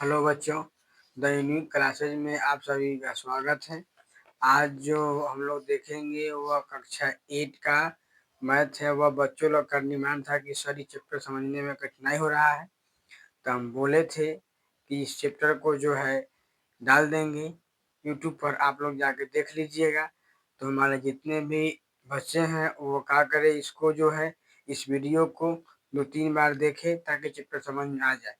Hello बच्चों, the unique classes में आप सभी का स्वागत है। आज जो हम लोग देखेंगे वह कक्षा 8 का मैथ है। वह बच्चों लोग का डिमांड था कि सर ये चैप्टर समझने में कठिनाई हो रहा है, तो हम बोले थे कि इस चैप्टर को जो है डाल देंगे यूट्यूब पर, आप लोग जाके देख लीजिएगा। तो हमारे जितने भी बच्चे हैं वो क्या करें, इसको जो है इस वीडियो को 2-3 बार देखें ताकि चैप्टर समझ में आ जाए,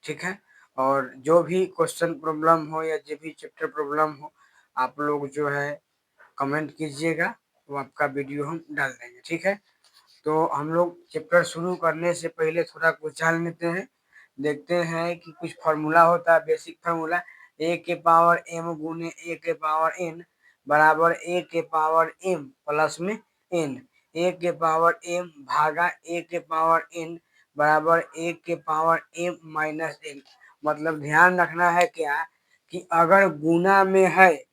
ठीक है। और जो भी क्वेश्चन प्रॉब्लम हो या जो भी चैप्टर प्रॉब्लम हो, आप लोग जो है कमेंट कीजिएगा, वो आपका वीडियो हम डाल देंगे, ठीक है। तो हम लोग चैप्टर शुरू करने से पहले थोड़ा कुछ जान लेते हैं। देखते हैं कि कुछ फार्मूला होता है, बेसिक फार्मूला। ए के पावर m गुने ए के पावर n बराबर ए के पावर m प्लस में n। ए के पावर m भागा ए के पावर n बराबर ए के पावर m माइनस n। मतलब ध्यान रखना है क्या कि अगर गुना में है,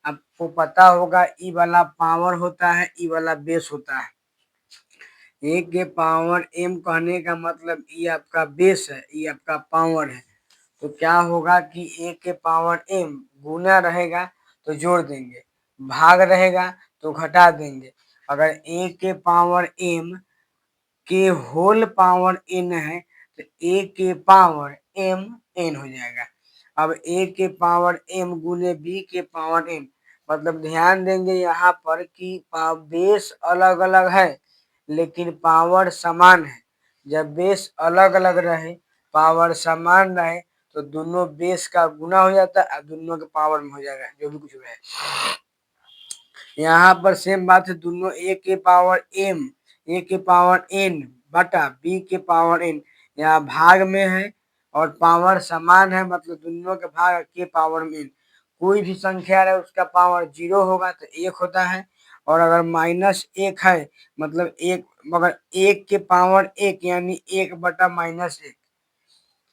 आपको पता होगा ई वाला पावर होता है, ई वाला बेस होता है। ए के पावर m कहने का मतलब ये आपका बेस है, ये आपका पावर है। तो क्या होगा कि ए के पावर m गुना रहेगा तो जोड़ देंगे, भाग रहेगा तो घटा देंगे। अगर ए के पावर m के होल पावर n है तो ए के पावर m n हो जाएगा। अब ए के पावर m गुने बी के पावर n, मतलब ध्यान देंगे यहाँ पर कि बेस अलग अलग है लेकिन पावर समान है। जब बेस अलग अलग रहे, पावर समान रहे, तो दोनों बेस का गुना हो जाता है और दोनों के पावर में हो जाएगा, जो भी कुछ रहे। यहाँ पर सेम बात है, दोनों ए के पावर m ए के पावर n बटा बी के पावर n, यहाँ भाग में है और पावर समान है, मतलब दोनों के भाग के पावर में n। कोई भी संख्या रहे उसका पावर 0 होगा तो 1 होता है, और अगर -1 है मतलब एक, मगर 1 के पावर 1 यानी 1 बटा -1,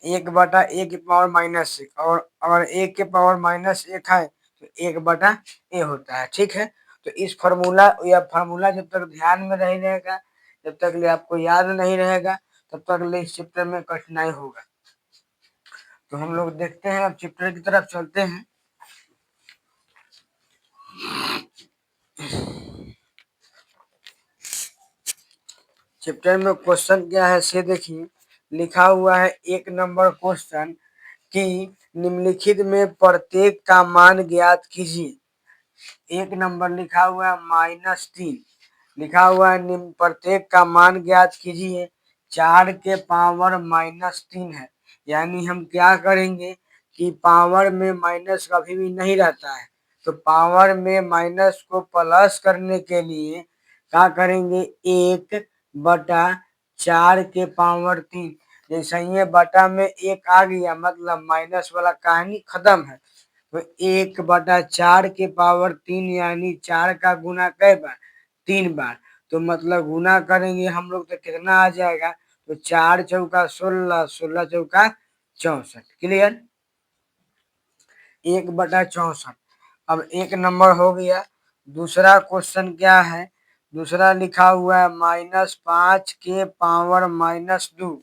1 बटा ए की पावर -1, और अगर 1 के पावर -1 है तो 1 बटा ए होता है, ठीक है। तो इस फार्मूला या फार्मूला जब तक ध्यान में नहीं रहेगा, जब तक ले आपको याद नहीं रहेगा, तब तक ले इस चैप्टर में कठिनाई होगा। तो हम लोग देखते हैं, अब चैप्टर की तरफ चलते हैं। चैप्टर में क्वेश्चन क्या है से देखिए, लिखा हुआ है 1 नंबर क्वेश्चन कि निम्नलिखित में प्रत्येक का मान ज्ञात कीजिए। 1 नंबर लिखा हुआ है -3, लिखा हुआ है प्रत्येक का मान ज्ञात कीजिए। 4 के पावर -3 है, यानी हम क्या करेंगे कि पावर में माइनस कभी भी नहीं रहता है, तो पावर में माइनस को प्लस करने के लिए क्या करेंगे, 1/4 के पावर 3। जैसे ये बटा में 1 आ गया, मतलब माइनस वाला कहानी खत्म है। तो 1/4 के पावर 3 यानी 4 का गुना कै बार, 3 बार। तो मतलब गुना करेंगे हम लोग तो कितना आ जाएगा, तो 4 चौका 16, 16 चौका 64। क्लियर, 1/64। अब 1 नंबर हो गया। दूसरा क्वेश्चन क्या है, दूसरा लिखा हुआ है -5 के पावर -2।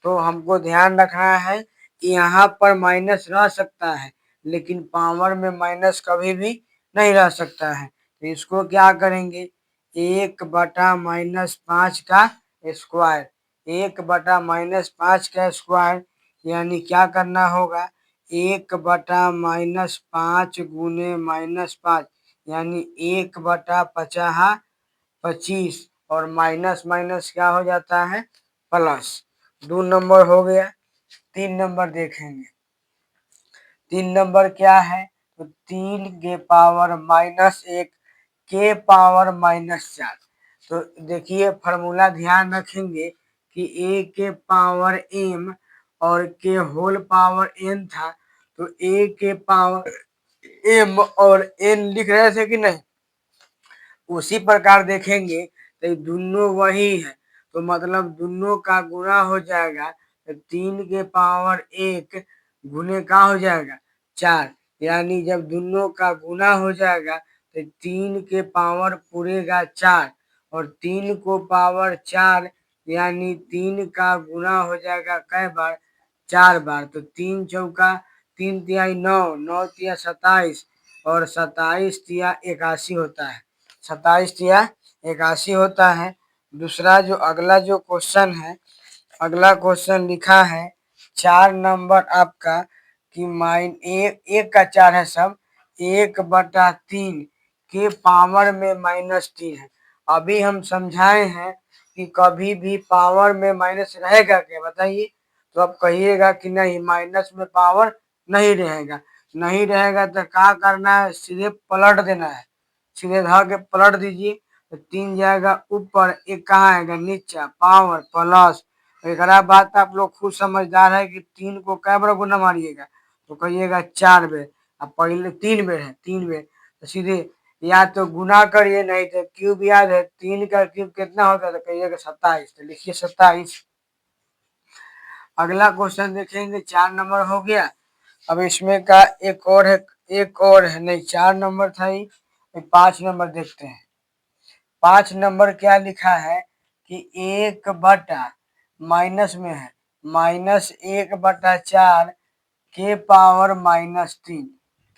तो हमको ध्यान रखना है कि यहाँ पर माइनस रह सकता है लेकिन पावर में माइनस कभी भी नहीं रह सकता है। तो इसको क्या करेंगे, 1/-5 का स्क्वायर, 1/-5 का स्क्वायर, यानी क्या करना होगा, 1/-5 गुने -5, यानी 1/50 25, और माइनस माइनस क्या हो जाता है, प्लस। 2 नंबर हो गया। 3 नंबर देखेंगे, 3 नंबर क्या है, तो 3 के पावर -1 के पावर -4। तो देखिए फार्मूला ध्यान रखेंगे कि ए के पावर m और के होल पावर n था, तो ए के पावर m और n लिख रहे थे कि नहीं। उसी प्रकार देखेंगे तो दोनों वही है, तो मतलब दोनों का गुना हो जाएगा, तो 3 के पावर 1 गुने का हो जाएगा 4, यानी जब दोनों का गुना हो जाएगा तो 3 के पावर पूरेगा 4, और 3 को पावर 4 यानी 3 का गुना हो जाएगा कै बार, 4 बार, तो 3 चौका 3 तिहाई 9, 9 तिया 27 और 27 तिया 81 होता है। 27 तिया 81 होता है। दूसरा जो अगला जो क्वेश्चन है, अगला क्वेश्चन लिखा है 4 नंबर आपका कि एक का 4 है सब, 1/3 के पावर में -3 है। अभी हम समझाए हैं कि कभी भी पावर में माइनस रहेगा क्या, बताइए। तो आप कहिएगा कि नहीं, माइनस में पावर नहीं रहेगा। नहीं रहेगा तो क्या करना है, सीधे पलट देना है। सीधे धर के पलट दीजिए तो 3 जाएगा ऊपर, 1 कहाँ आएगा नीचे, पावर प्लस। एक बात आप लोग खुद समझदार है कि 3 को कै बार गुना मारिएगा, तो कहिएगा 4 बेर। अब पहले 3 बेर है, 3 बेर तो सीधे या तो गुना करिए, नहीं तो क्यूब याद है, 3 का क्यूब कितना होता है, तो कहिएगा 27। तो लिखिए 27। अगला क्वेश्चन देखेंगे, 4 नंबर हो गया। अब इसमें का एक और है, नहीं 4 नंबर था ही, 5 नंबर देखते हैं। 5 नंबर क्या लिखा है कि 1 बटा माइनस में है -1/4 के पावर -3,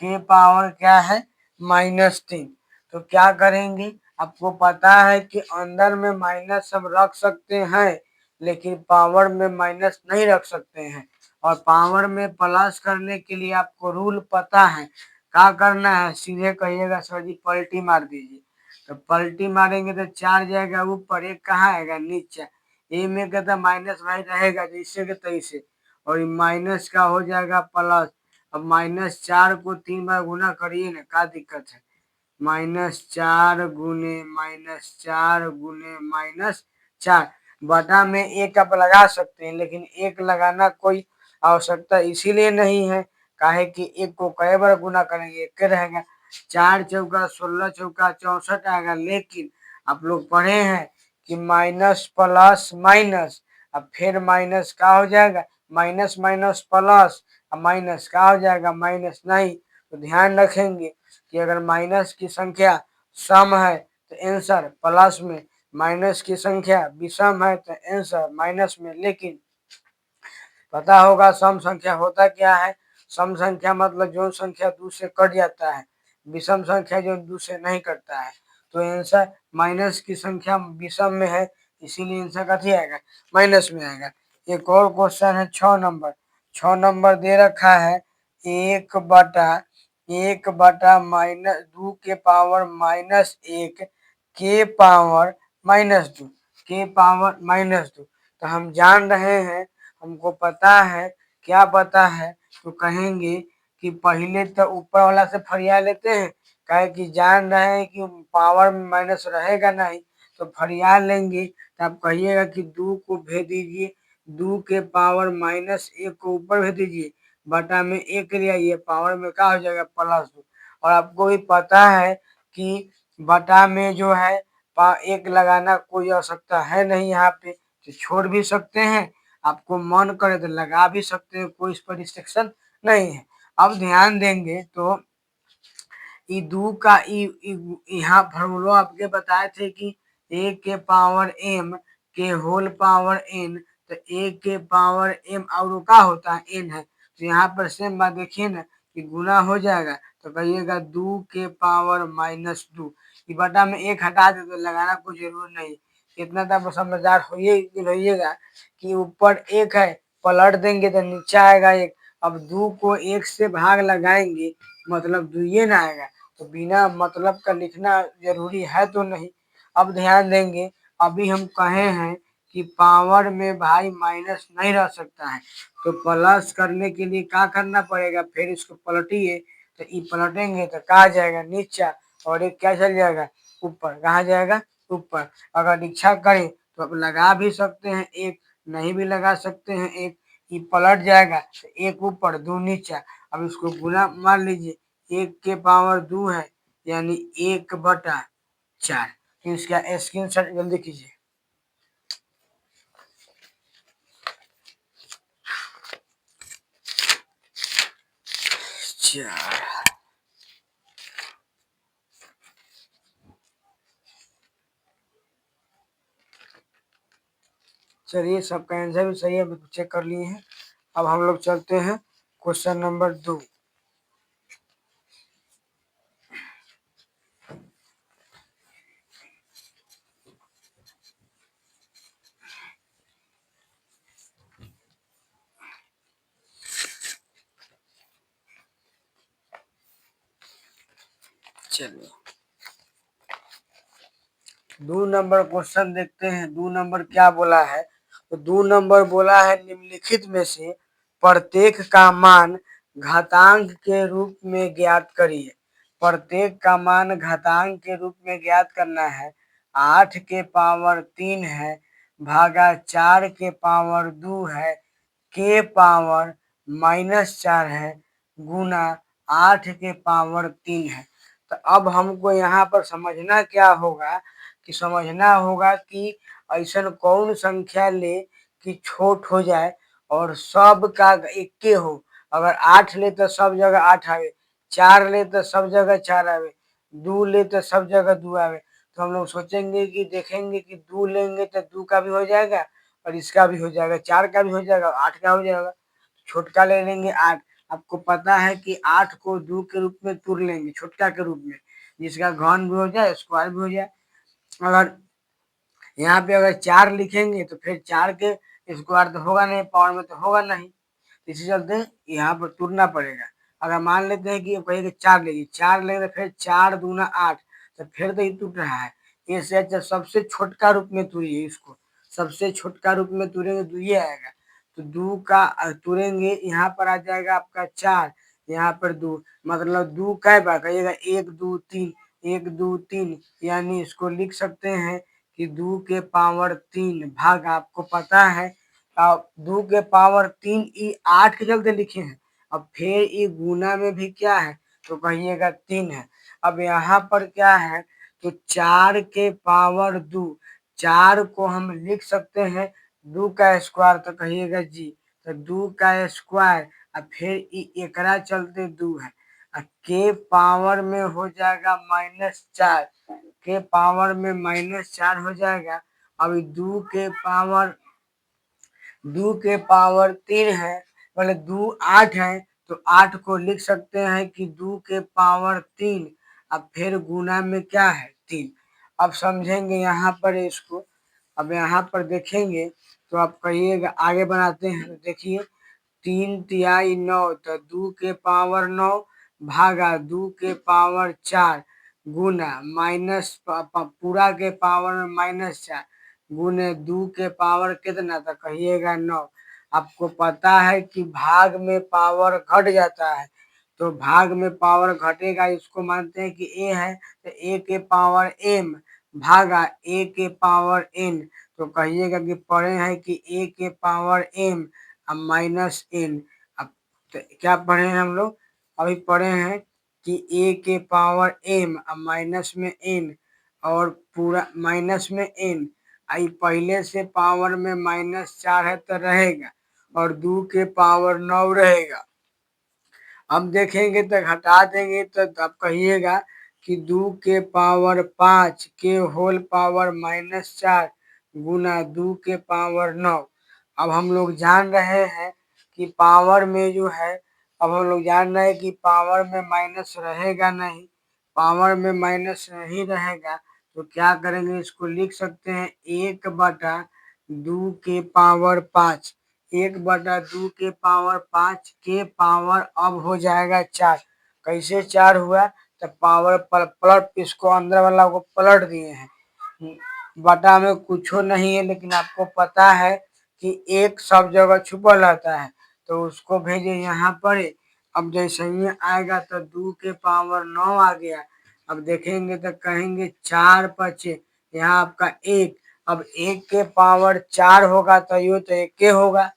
के पावर क्या है -3। तो क्या करेंगे, आपको पता है कि अंदर में माइनस हम रख सकते हैं, लेकिन पावर में माइनस नहीं रख सकते हैं। और पावर में प्लस करने के लिए आपको रूल पता है, क्या करना है, सीधे कहिएगा सर जी पलटी मार दीजिए। तो पलटी मारेंगे तो 4 जाएगा ऊपर, 1 कहाँ आएगा नीचे। ए में कहता माइनस भाई रहेगा जैसे के तैसे, और माइनस का हो जाएगा प्लस। अब -4 को 3 बार गुना करिए ना, क्या दिक्कत है। -4 गुने -4 गुने -4 बटा में 1 आप लगा सकते हैं, लेकिन 1 लगाना कोई आवश्यकता इसीलिए नहीं है, काहे कि 1 को कई बार गुना करेंगे 1 रहेगा। 4 चौका 16 चौका 64 आएगा। लेकिन आप लोग पढ़े हैं कि माइनस प्लस माइनस, अब फिर माइनस का हो जाएगा, माइनस माइनस प्लस, अब माइनस का हो जाएगा माइनस। नहीं, तो ध्यान रखेंगे कि अगर माइनस की संख्या सम है तो आंसर प्लस में, माइनस की संख्या विषम है तो आंसर माइनस में। लेकिन पता होगा सम संख्या होता क्या है, सम संख्या मतलब जो संख्या 2 से कट जाता है, विषम संख्या जो 2 से नहीं कटता है। तो आंसर माइनस की संख्या विषम में है, इसीलिए आंसर कथी आएगा, माइनस में आएगा। एक और क्वेश्चन है 6 नंबर। 6 नंबर दे रखा है 1/1 माइनस 2 के पावर -1 के पावर -2, के पावर -2। तो हम जान रहे हैं, हमको पता है, क्या पता है, तो कहेंगे कि पहले तो ऊपर वाला से फरिया लेते हैं, कहे कि जान रहे हैं कि पावर में माइनस रहेगा नहीं, तो फरिया लेंगे। तो आप कहिएगा कि 2 को भेज दीजिए, 2 के पावर -1 को ऊपर भेज दीजिए, बटा में 1 ले आइए, पावर में क्या हो जाएगा +2। और आपको भी पता है कि बटा में जो है 1 लगाना कोई आवश्यकता है नहीं, यहाँ पे तो छोड़ भी सकते हैं, आपको मन करे तो लगा भी सकते हैं, कोई इस पर रिस्ट्रिक्शन नहीं है। अब ध्यान देंगे तो ई 2 का यहाँ फॉर्मूला आपके बताए थे कि a के पावर m के होल पावर n, तो a के पावर m और का होता है n है। तो यहाँ पर सेम बात देखिए ना कि गुना हो जाएगा, तो कहिएगा 2 के पावर -2, बटा में 1 हटा दे तो लगाना कोई जरूर नहीं। इतना तो समझदार होइएगा कि ऊपर 1 है, पलट देंगे तो नीचे आएगा 1। अब 2 को 1 से भाग लगाएंगे मतलब 2 ये ना आएगा, तो बिना मतलब का लिखना जरूरी है तो नहीं। अब ध्यान देंगे, अभी हम कहे हैं कि पावर में भाई माइनस नहीं रह सकता है, तो प्लस करने के लिए क्या करना पड़ेगा, फिर इसको पलटिए, तो ये पलटेंगे तो कहा जाएगा नीचे, और एक क्या चल जाएगा ऊपर, कहा जाएगा ऊपर। अगर इच्छा करें तो अब लगा भी सकते हैं, एक नहीं भी लगा सकते हैं, एक ये पलट जाएगा तो 1 ऊपर 2 नीचे। अब इसको गुना मान लीजिए, 1 के पावर 2 है यानी 1/4। तो इसका स्क्रीनशॉट जल्दी कीजिए। चलिए, सबका आंसर भी सही है, चेक कर लिए हैं। अब हम लोग चलते हैं क्वेश्चन नंबर 2। चलिए 2 नंबर क्वेश्चन देखते हैं। 2 नंबर क्या बोला है, तो 2 नंबर बोला है निम्नलिखित में से प्रत्येक का मान घातांक के रूप में ज्ञात करिए। प्रत्येक का मान घातांक के रूप में ज्ञात करना है। 8 के पावर 3 है भागा 4 के पावर 2 है के पावर -4 है गुना 8 के पावर 3 है। तो अब हमको यहाँ पर समझना क्या होगा कि समझना होगा कि ऐसा कौन संख्या ले कि छोट हो जाए और सब का एके हो। अगर 8 ले तो सब जगह 8 आवे, 4 ले तो सब जगह 4 आवे, 2 ले तो सब जगह 2 आवे। तो हम लोग सोचेंगे कि देखेंगे कि 2 लेंगे तो 2 का भी हो जाएगा और इसका भी हो जाएगा, 4 का भी हो जाएगा, 8 का हो जाएगा। छोटका ले लेंगे 8। आपको पता है कि 8 को 2 के रूप में तुर लेंगे छोटका के रूप में, जिसका घन भी हो जाए स्क्वायर भी हो जाए। अगर यहाँ पे अगर 4 लिखेंगे तो फिर 4 के स्क्वायर तो होगा नहीं, पावर में तो होगा नहीं, इसी चलते यहाँ पर तुरना पड़ेगा। अगर मान लेते हैं कि कहिए कि 4 लेंगे, 4 लेंगे तो फिर 4 दूना 8, तो फिर तो ये टूट रहा है। इससे अच्छा सबसे छोटका रूप में तुरिए इसको, सबसे छोटका रूप में तुरेंगे तो ये आएगा। तो 2 का तुरेंगे, यहाँ पर आ जाएगा आपका 4, यहाँ पर 2, मतलब 2 कै बार कहिएगा 1 2 3, 1 2 3, यानी इसको लिख सकते हैं कि 2 के पावर 3 भाग आपको पता है 2 के पावर 3 ये 8 के चलते लिखे हैं। अब फिर ये गुना में भी क्या है तो कहिएगा 3 है। अब यहाँ पर क्या है तो 4 के पावर 2, 4 को हम लिख सकते हैं 2 का स्क्वायर, तो कहिएगा जी, तो 2 का स्क्वायर और फिर एकरा चलते 2 है। के पावर में हो जाएगा -4, के पावर में -4 हो जाएगा। अब 2 के पावर 3 है, मतलब 2 8 है, तो 8 को लिख सकते हैं कि 2 के पावर 3, अब फिर गुना में क्या है 3। अब समझेंगे यहाँ पर इसको। अब यहाँ पर देखेंगे तो आप कहिएगा, आगे बनाते हैं तो देखिए 3 तिहाई 9, तो 2 के पावर 9 भागा 2 के पावर 4 गुना माइनस पूरा के पावर में -4 गुने 2 के पावर कितना, तो कहिएगा 9। आपको पता है कि भाग में पावर घट जाता है, तो भाग में पावर घटेगा, इसको मानते हैं कि ए है, तो ए के पावर m भागा ए के पावर n, तो कहिएगा कि पढ़े हैं कि ए के पावर m अब -n। अब तो क्या पढ़े हैं हम लोग, अभी पढ़े हैं कि ए के पावर m अब माइनस में n और पूरा माइनस में n, आई पहले से पावर में -4 है तो रहेगा और 2 के पावर 9 रहेगा। अब देखेंगे तो घटा देंगे तो अब कहिएगा कि 2 के पावर 5 के होल पावर -4 गुना 2 के पावर 9। अब हम लोग जान रहे हैं कि पावर में जो है, अब हम लोग जान रहे हैं कि पावर में माइनस रहेगा नहीं, पावर में माइनस नहीं रहेगा, तो क्या करेंगे, इसको लिख सकते हैं 1/2 के पावर 5, 1/2 के पावर 5 के पावर अब हो जाएगा 4। कैसे 4 हुआ, तो पावर पलट, इसको अंदर वाला को पलट दिए हैं, बटा में कुछ नहीं है, लेकिन आपको पता है कि एक सब जगह छुपा रहता है, तो उसको भेजे यहाँ पर। अब जैसे ही आएगा तो 2 के पावर 9 आ गया। अब देखेंगे तो कहेंगे 4 बचे, यहाँ आपका 1, अब 1 के पावर 4 होगा तो ये तो 1 के होगा,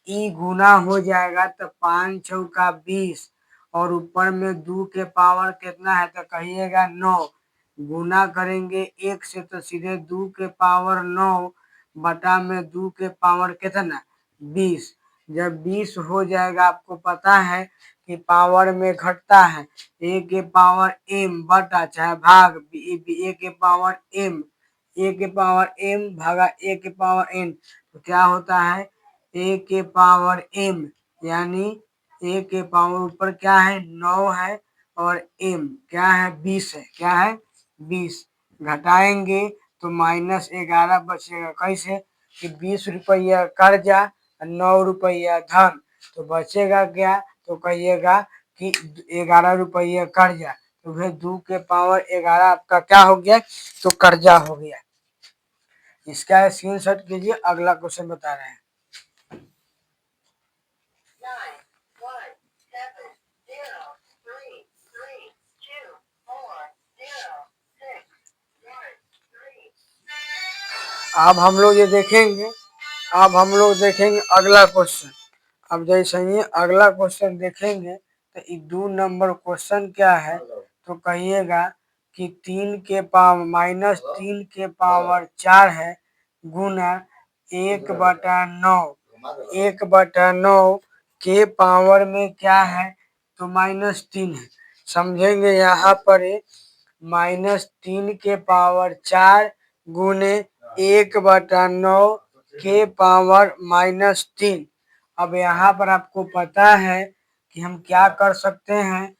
ई गुना हो जाएगा तो 5 चौका 20 और ऊपर में 2 के पावर कितना है तो कहिएगा 9, गुना करेंगे 1 से तो सीधे 2 के पावर 9 बटा में 2 के पावर कितना 20। जब 20 हो जाएगा, आपको पता है कि पावर में घटता है, ए के पावर m बटा चाहे भाग ए के पावर m, ए के पावर m भागा ए के पावर n, तो क्या होता है ए के पावर m, यानी ए के पावर ऊपर क्या है 9 है और m क्या है 20 है, क्या है 20। घटाएंगे तो -11 बचेगा। कैसे कि 20 रुपया कर्जा और 9 रुपया धन, तो बचेगा क्या, तो कहिएगा कि 11 रुपया कर्जा, तो फिर 2 के पावर 11 आपका क्या हो गया, तो कर्जा हो गया। इसका स्क्रीनशॉट कीजिए, अगला क्वेश्चन बता रहे हैं। अब हम लोग ये देखेंगे, अब हम लोग देखेंगे अगला क्वेश्चन। अब जैसे ही अगला क्वेश्चन देखेंगे तो 2 नंबर क्वेश्चन क्या है, तो कहिएगा कि 3 के पावर -3 के पावर 4 है गुना 1/9, 1/9 के पावर में क्या है, तो -3 है। समझेंगे यहाँ पर -3 के पावर 4 गुने 1/9 के पावर -3। अब यहाँ पर आपको पता है कि हम क्या कर सकते हैं,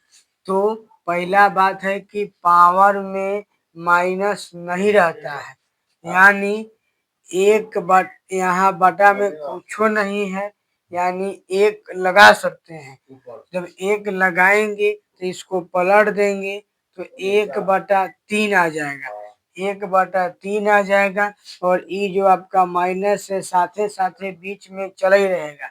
तो पहला बात है कि पावर में माइनस नहीं रहता है, यानी यहाँ बटा में कुछ नहीं है, यानी 1 लगा सकते हैं। जब 1 लगाएंगे तो इसको पलट देंगे तो 1/3 आ जाएगा, 1/3 आ जाएगा। और ये जो आपका माइनस है साथे साथे बीच में चला ही रहेगा।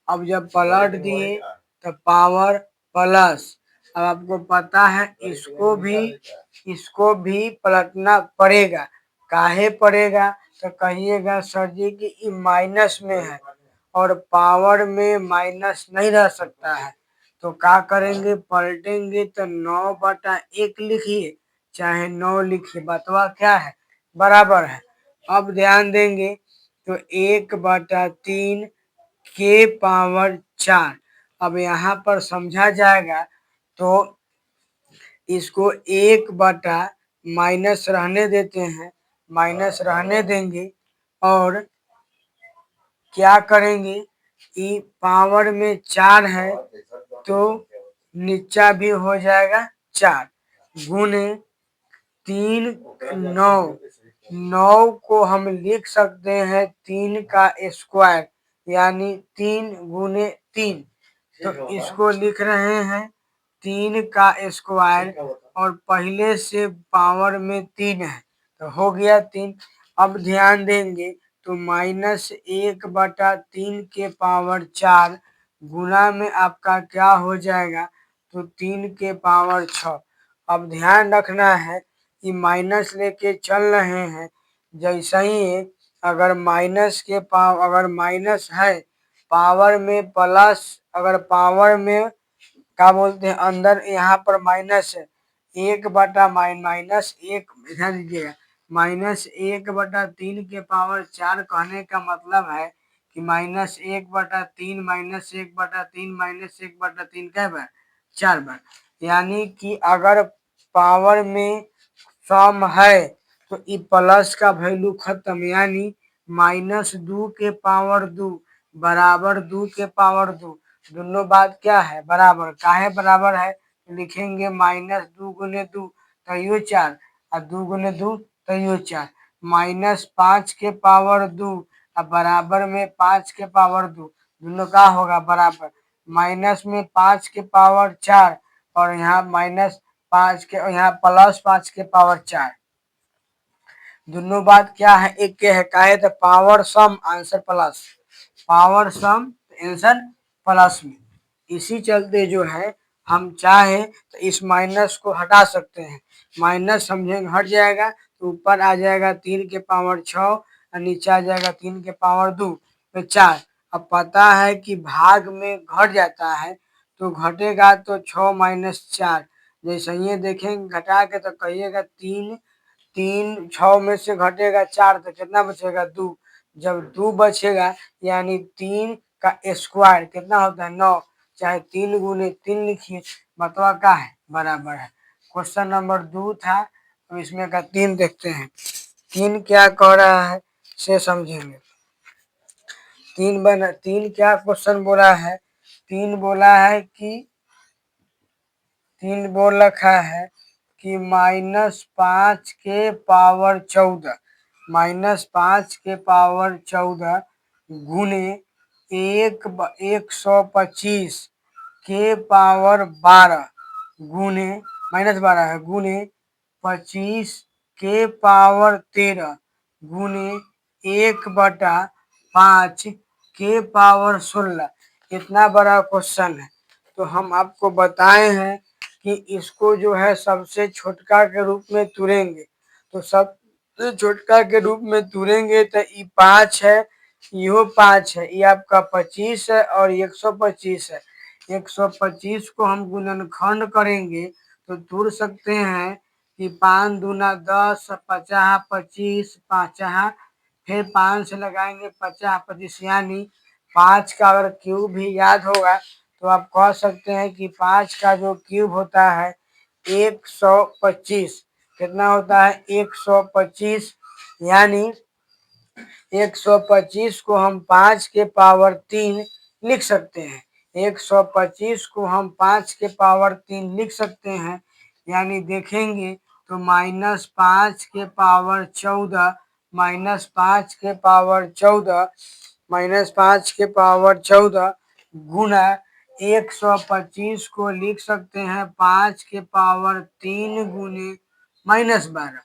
अब जब पलट दिए तो पावर प्लस, अब आपको पता है इसको भी पलटना पड़ेगा। काहे पड़ेगा, तो कहिएगा सर जी कि ये माइनस में है और पावर में माइनस नहीं रह सकता है, तो क्या करेंगे, पलटेंगे तो 9/1 लिखिए चाहे 9 लिखिए, बतवा क्या है, बराबर है। अब ध्यान देंगे तो 1/3 के पावर 4, अब यहाँ पर समझा जाएगा तो इसको 1 माइनस रहने देते हैं, माइनस रहने देंगे और क्या करेंगे, ये पावर में 4 है तो नीचा भी हो जाएगा 4 गुने 3 9, 9 को हम लिख सकते हैं 3 का स्क्वायर, यानी 3 गुने 3, तो इसको लिख रहे हैं 3 का स्क्वायर और पहले से पावर में 3 है तो हो गया 3। अब ध्यान देंगे तो -1/3 के पावर 4 गुना में आपका क्या हो जाएगा, तो 3 के पावर 6। अब ध्यान रखना है कि माइनस लेके चल रहे हैं, जैसे ही अगर माइनस के पावर, अगर माइनस है पावर में प्लस, अगर पावर में क्या बोलते हैं अंदर यहाँ पर माइनस है, 1/-1, ध्यान दीजिएगा, -1/3 के पावर 4 कहने का मतलब है कि -1/3 -1/3 -1/3 कै बार, 4 बार। यानी कि अगर पावर में सम है तो ये प्लस का वैल्यू खत्म, यानी -2 के पावर 2 बराबर 2 के पावर 2, दोनों बात क्या है, बराबर। काहे बराबर है, लिखेंगे -2 गुने 2 तो यो 4 और 2 गुने 2 तो यो 4, -5 के पावर 2 और बराबर में 5 के पावर 2, दोनों का होगा बराबर। माइनस में 5 के पावर 4 और यहाँ -5 के, यहाँ +5 के पावर 4, दोनों बात क्या है, एक के है। काहे तो पावर सम आंसर प्लस, पावर सम आंसर प्लस में। इसी चलते जो है हम चाहे तो इस माइनस को हटा सकते हैं, माइनस समझेंगे हट जाएगा तो ऊपर आ जाएगा 3 के पावर 6 और नीचे आ जाएगा 3 के पावर 2 तो 4। अब पता है कि भाग में घट जाता है तो घटेगा तो 6 - 4, जैसे ये देखेंगे घटा के तो कहिएगा 3, 3 6 में से घटेगा 4 तो कितना बचेगा 2, जब 2 बचेगा यानी 3 का स्क्वायर कितना होता है 9, चाहे 3 गुने 3 लिखिए, बतवा का है, बराबर है। क्वेश्चन नंबर 2 था, तो इसमें का 3 देखते हैं, 3 क्या कह रहा है से समझेंगे। तीन क्या क्वेश्चन बोला है, तीन बोला है कि तीन बोल रखा है कि -5 के पावर 14, -5 के पावर 14 गुने 125 के पावर 12 गुने -12 है गुने 25 के पावर 13 गुने 1/5 के पावर 16। इतना बड़ा क्वेश्चन है, तो हम आपको बताए हैं कि इसको जो है सबसे छोटका के रूप में तुरेंगे। तो सबसे छोटका के रूप में तुरेंगे तो ये 5 है, यो 5 है, ये आपका 25 है और 125 है। 125 को हम गुणनखंड करेंगे तो तुर सकते हैं कि 5 दूना 10, 50 25, 5 फिर 5 से लगाएंगे 50 25, यानी 5 का अगर क्यूब भी याद होगा तो आप कह सकते हैं कि 5 का जो क्यूब होता है 125। कितना होता है 125, यानी 125 को हम 5 के पावर 3 लिख सकते हैं। 125 को हम 5 के पावर 3 लिख सकते हैं, यानी देखेंगे तो -5 के पावर 14, -5 के पावर 14, -5 के पावर 14 गुना 125 को लिख सकते हैं 5 के पावर 3 गुने -12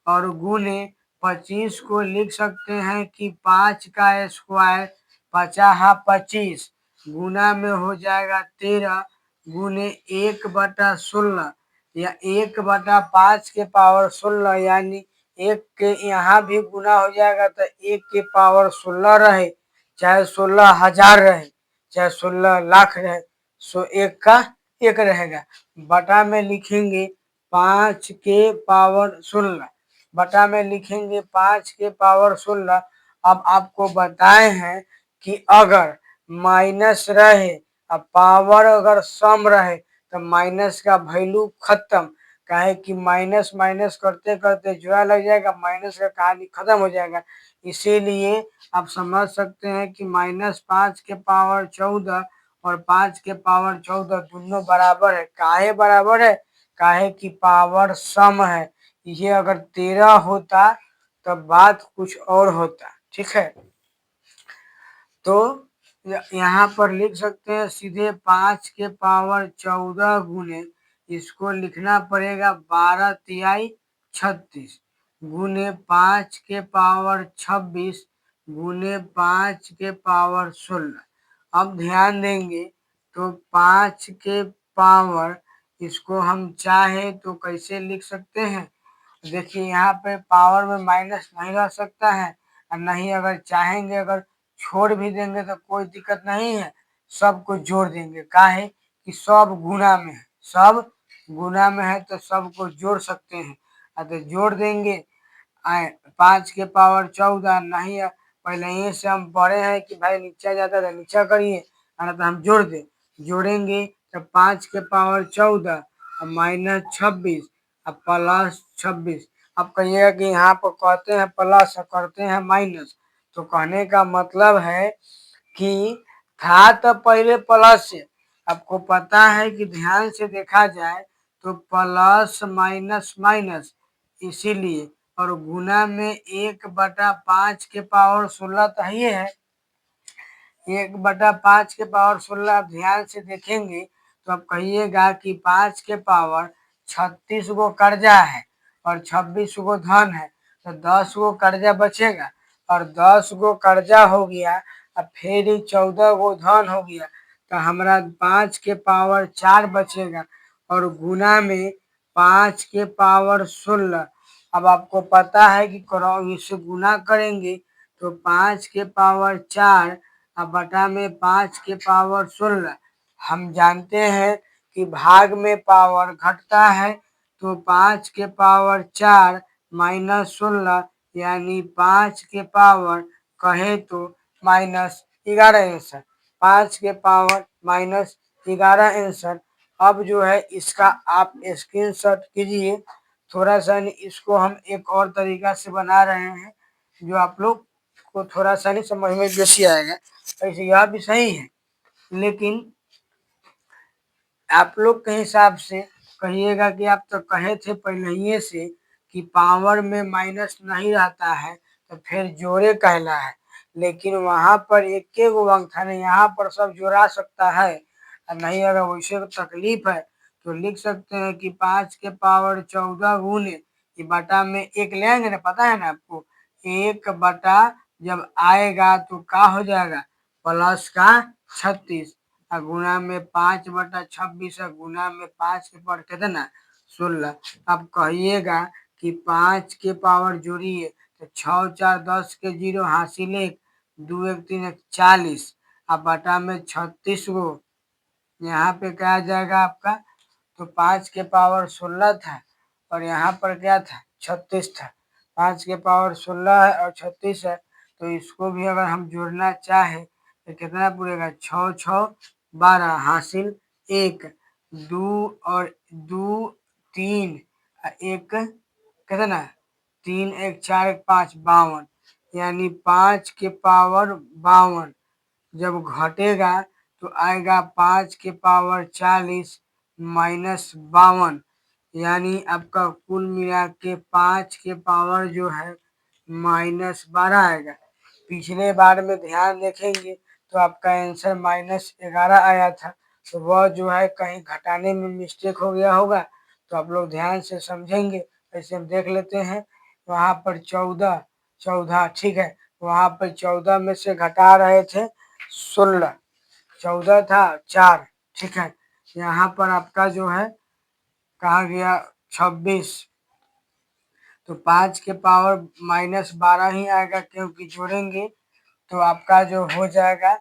और गुने 25 को लिख सकते हैं कि 5 का स्क्वायर 50 25 गुना में हो जाएगा 13 गुने 1/16 या 1/5 के पावर 16, यानी 1 के यहाँ भी गुना हो जाएगा तो 1 के पावर 16 रहे, चाहे 16,000 रहे, चाहे 16 लाख रहे, सो 1 का 1 रहेगा। बटा में लिखेंगे 5 के पावर 16, बटा में लिखेंगे 5 के पावर 16। अब आपको बताए हैं कि अगर माइनस रहे, अब पावर अगर सम रहे तो माइनस का वैल्यू खत्म, काहे कि माइनस माइनस करते करते जोड़ा लग जाएगा, माइनस का कहानी खत्म हो जाएगा। इसीलिए आप समझ सकते हैं कि -5 के पावर 14 और 5 के पावर 14 दोनों बराबर है। काहे बराबर है? काहे कि पावर सम है। ये अगर 13 होता तब बात कुछ और होता। ठीक है, तो यहाँ पर लिख सकते हैं सीधे 5 के पावर 14 गुने, इसको लिखना पड़ेगा 12 तिहाई 36 गुने 5 के पावर 26 गुने 5 के पावर 16। अब ध्यान देंगे तो 5 के पावर, इसको हम चाहे तो कैसे लिख सकते हैं, देखिए यहाँ पे पावर में माइनस नहीं रह सकता है, और नहीं अगर चाहेंगे अगर छोड़ भी देंगे तो कोई दिक्कत नहीं है, सबको जोड़ देंगे। काहे कि सब गुना में है, सब गुना में है तो सबको जोड़ सकते हैं। तो जोड़ देंगे 5 के पावर 14, नहीं है पहले ही से हम पढ़े हैं कि भाई नीचा जाता था नीचा करिए, तो हम जोड़ दे, जोड़ेंगे तो 5 के पावर 14 -26 अब +26। अब कहिएगा कि यहाँ पर कहते हैं प्लस और करते हैं माइनस, तो कहने का मतलब है कि था तो पहले प्लस से, आपको पता है कि ध्यान से देखा जाए तो प्लस माइनस माइनस, इसीलिए और गुना में 1/5 के पावर 16 तो ही है। 1/5 के पावर 16 आप ध्यान से देखेंगे तो आप कहिएगा कि 5 के पावर 36 गो कर्जा है और 26 गो धन है, तो 10 गो कर्जा बचेगा और 10 गो कर्जा हो गया, अब फिर 14 गो धन हो गया, तो हमारा 5 के पावर 4 बचेगा और गुना में 5 के पावर 16। अब आपको पता है कि इससे गुना करेंगे तो 5 के पावर 4 अब बटा में 5 के पावर 16। हम जानते हैं कि भाग में पावर घटता है, तो 5 के पावर 4 -16 यानी 5 के पावर कहे तो -11 आंसर, 5 के पावर -11 आंसर। अब जो है इसका आप स्क्रीनशॉट कीजिए, थोड़ा सा इसको हम एक और तरीका से बना रहे हैं जो आप लोग आपको थोड़ा सा नहीं समझ में बेसी आएगा। ऐसे यह भी सही है, लेकिन आप लोग के हिसाब से कहिएगा कि आप तो कहे थे पहले ही से कि पावर में माइनस नहीं रहता है तो फिर जोड़े कहला है, लेकिन वहाँ पर एक गो अंक था ना, यहाँ पर सब जोड़ा सकता है। और नहीं अगर वैसे तकलीफ है तो लिख सकते हैं कि 5 के पावर 14 गुने ये बटा में एक ले आएंगे ना, पता है ना आपको, एक बटा जब आएगा तो क्या हो जाएगा, प्लस का 36 और गुना में 5/26 है, गुना में 5 के पावर कितना 16। अब कहिएगा कि 5 के पावर जोड़िए तो 6 4 10 के 0 हासिल 1 2 1 3 1 40 अब बटा में 36 गो, यहाँ पे क्या आ जाएगा आपका, तो 5 के पावर 16 था और यहाँ पर क्या था 36 था। 5 के पावर 16 है और 36 है, तो इसको भी अगर हम जोड़ना चाहे तो कितना पूरेगा, 6 6 12 हासिल 1 2 और 2 3 एक कितना 3 1 4 1 5 52, यानी 5 के पावर 52 जब घटेगा तो आएगा 5 के पावर 40 माइनस 52, यानी आपका कुल मिला के 5 के पावर जो है -12 आएगा। पिछले बार में ध्यान देखेंगे तो आपका आंसर -11 आया था, तो वह जो है कहीं घटाने में मिस्टेक हो गया होगा, तो आप लोग ध्यान से समझेंगे। ऐसे हम देख लेते हैं, वहाँ पर 14 14 ठीक है, वहाँ पर 14 में से घटा रहे थे 16, 14 था 4 ठीक है, यहाँ पर आपका जो है कहा गया 26, तो 5 के पावर -12 ही आएगा, क्योंकि जोड़ेंगे तो आपका जो हो जाएगा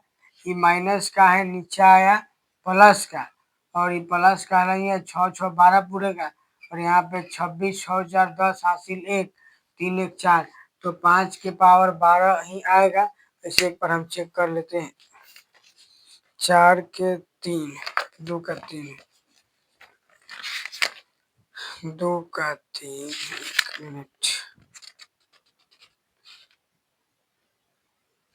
ये माइनस का है, नीचे आया प्लस का, और ये प्लस का नहीं है, 6 6 12 पूरेगा और यहाँ पे 26 6 4 10 हासिल 1 3 1 4, तो 5 के पावर 12 ही आएगा। इसे एक बार हम चेक कर लेते हैं, 4 के 3 2 का 3 2 का 3 1 मिनट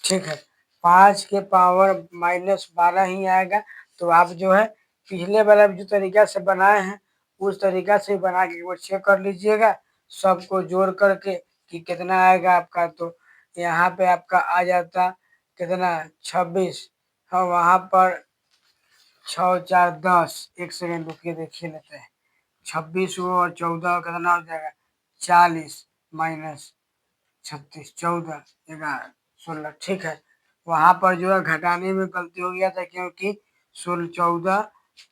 ठीक है, 5 के पावर -12 ही आएगा। तो आप जो है पिछले वाला जो तरीका से बनाए हैं उस तरीका से बना के वो चेक कर लीजिएगा, सबको जोड़ करके कि कितना आएगा आपका, तो यहाँ पे आपका आ जाता कितना 26, हाँ वहाँ पर 6 4 10 एक सेकेंड रुकिए देखिए लेते हैं, 26 और 14 कितना हो जाएगा 40 माइनस 36 14 11 16 ठीक है। वहाँ पर जो है घटाने में गलती हो गया था, क्योंकि 16 14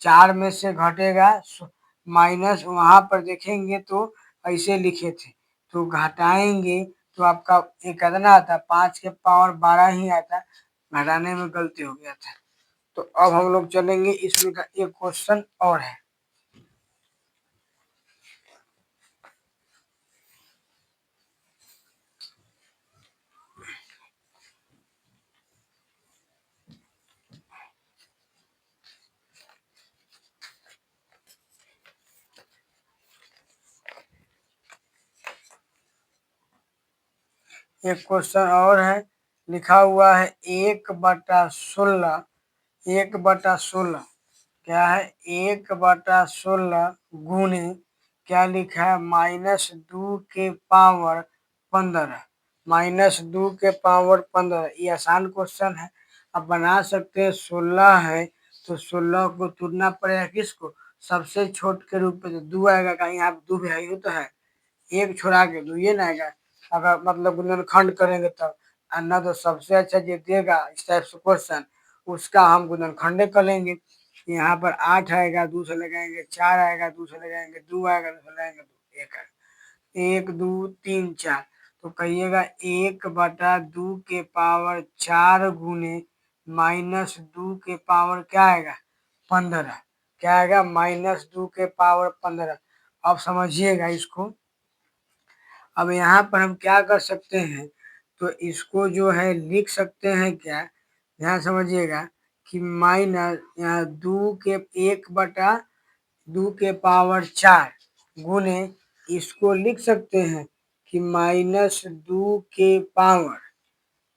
4 में से घटेगा माइनस, वहाँ पर देखेंगे तो ऐसे लिखे थे, तो घटाएंगे तो आपका एक कितना आता 5 के पावर 12 ही आता, घटाने में गलती हो गया था। तो अब हम लोग चलेंगे, इसमें का एक क्वेश्चन और है। एक क्वेश्चन और है, लिखा हुआ है 1/16 1/16 क्या है 1/16 गुने क्या लिखा है -2 के पावर 15 -2 के पावर 15, ये आसान क्वेश्चन है। अब बना सकते हैं, 16 है तो 16 को तुलना पड़ेगा किसको, सबसे छोट के रूप में, तो 2 आएगा, कहीं आप 2 भी है तो है, एक छोड़ा के 2 ये ना आएगा, अगर मतलब गुणनखंड करेंगे तब, और ना तो सबसे अच्छा जो देगा इस टाइप से क्वेश्चन उसका हम गुणनखंड कर लेंगे। यहाँ पर 8 आएगा, 2 से लगाएंगे, 4 आएगा, 2 से लगाएंगे, 2 आएगा, 2 से लगाएंगे, 2 1 आएगा, 1 2 3 4, तो कहिएगा 1/2 के पावर 4 गुने -2 के पावर क्या आएगा 15, क्या आएगा -2 के पावर 15। अब समझिएगा इसको, अब यहाँ पर हम क्या कर सकते हैं, तो इसको जो है लिख सकते हैं क्या, ध्यान समझिएगा कि माइनस यहाँ 2 के 1/2 के पावर 4 गुने इसको लिख सकते हैं कि -2 के पावर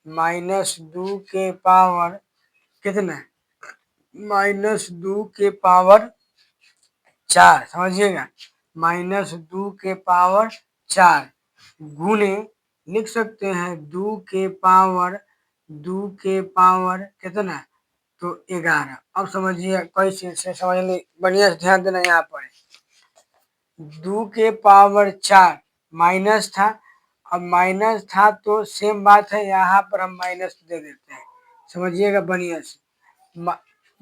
-2 के पावर कितना, -2 के पावर 4, समझिएगा, -2 के पावर 4 गुने लिख सकते हैं 2 के पावर कितना, तो 11। अब समझिए कैसे से समझने, बढ़िया से ध्यान देना यहाँ पर 2 के पावर 4 माइनस था, अब माइनस था तो सेम बात है, यहाँ पर हम माइनस दे देते हैं, समझिएगा बढ़िया से।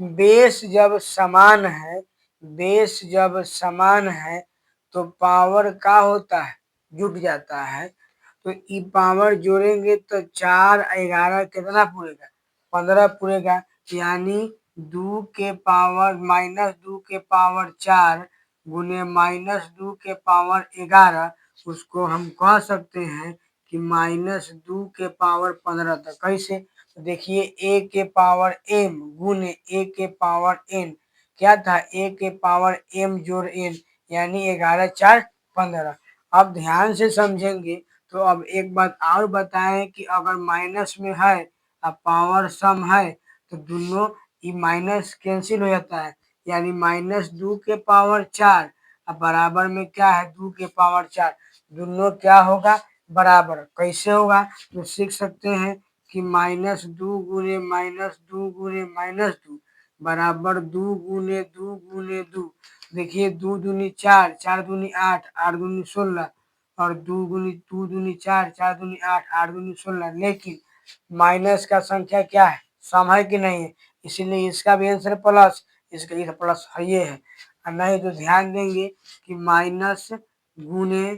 बेस जब समान है, बेस जब समान है तो पावर का होता है, जुट जाता है, तो ई पावर जोड़ेंगे तो 4 11 कितना पूरेगा, 15 पूरेगा, यानी 2 के पावर -2 के पावर 4 गुने -2 के पावर 11, उसको हम कह सकते हैं कि -2 के पावर 15 तक। कैसे, तो देखिए a के पावर m गुने a के पावर n, क्या था, a के पावर m जोड़ n, यानी 11 4 15। अब ध्यान से समझेंगे तो अब एक बात और बताएं कि अगर माइनस में है अब पावर सम है तो दोनों ये माइनस कैंसिल हो जाता है, यानी -2 के पावर 4 अब बराबर में क्या है, 2 के पावर 4, दोनों क्या होगा, बराबर। कैसे होगा, तो सीख सकते हैं कि -2 गुने -2 गुने -2 बराबर 2 गुने 2 गुने 2। देखिए 2 दूनी 4, 4 दूनी 8, 8 दूनी 16 और 2 दूनी 4, 4 दूनी 8, 8 दूनी 16। लेकिन माइनस का संख्या क्या है, सम है कि नहीं है, इसीलिए इसका भी आंसर प्लस, इसका ये प्लस है, ये है। और नहीं तो ध्यान देंगे कि माइनस गुने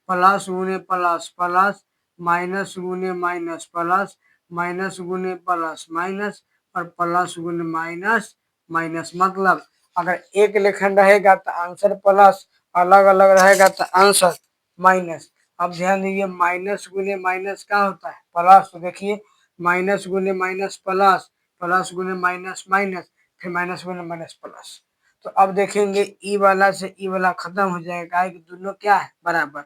प्लस गुने प्लस प्लस, माइनस गुने माइनस प्लस, माइनस गुने प्लस माइनस, और प्लस गुने माइनस माइनस। मतलब अगर एक लेखन रहेगा तो आंसर प्लस, अलग अलग रहेगा तो आंसर माइनस। अब ध्यान दीजिए माइनस गुने माइनस क्या होता है, प्लस। तो देखिए माइनस गुने माइनस प्लस, प्लस गुने माइनस माइनस, फिर माइनस गुने माइनस प्लस। तो अब देखेंगे ई वाला से ई वाला खत्म हो जाएगा कि दोनों क्या है, बराबर।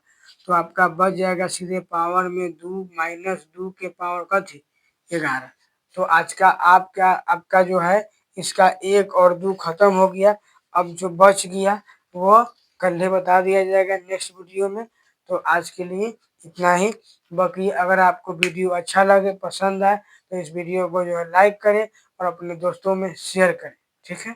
तो आपका बच जाएगा सीधे पावर में 2 -2 के पावर का थी 11। तो आज का आपका जो है इसका 1 और 2 खत्म हो गया। अब जो बच गया वो कल बता दिया जाएगा नेक्स्ट वीडियो में। तो आज के लिए इतना ही। बाकी अगर आपको वीडियो अच्छा लगे, पसंद आए, तो इस वीडियो को जो है लाइक करें और अपने दोस्तों में शेयर करें, ठीक है।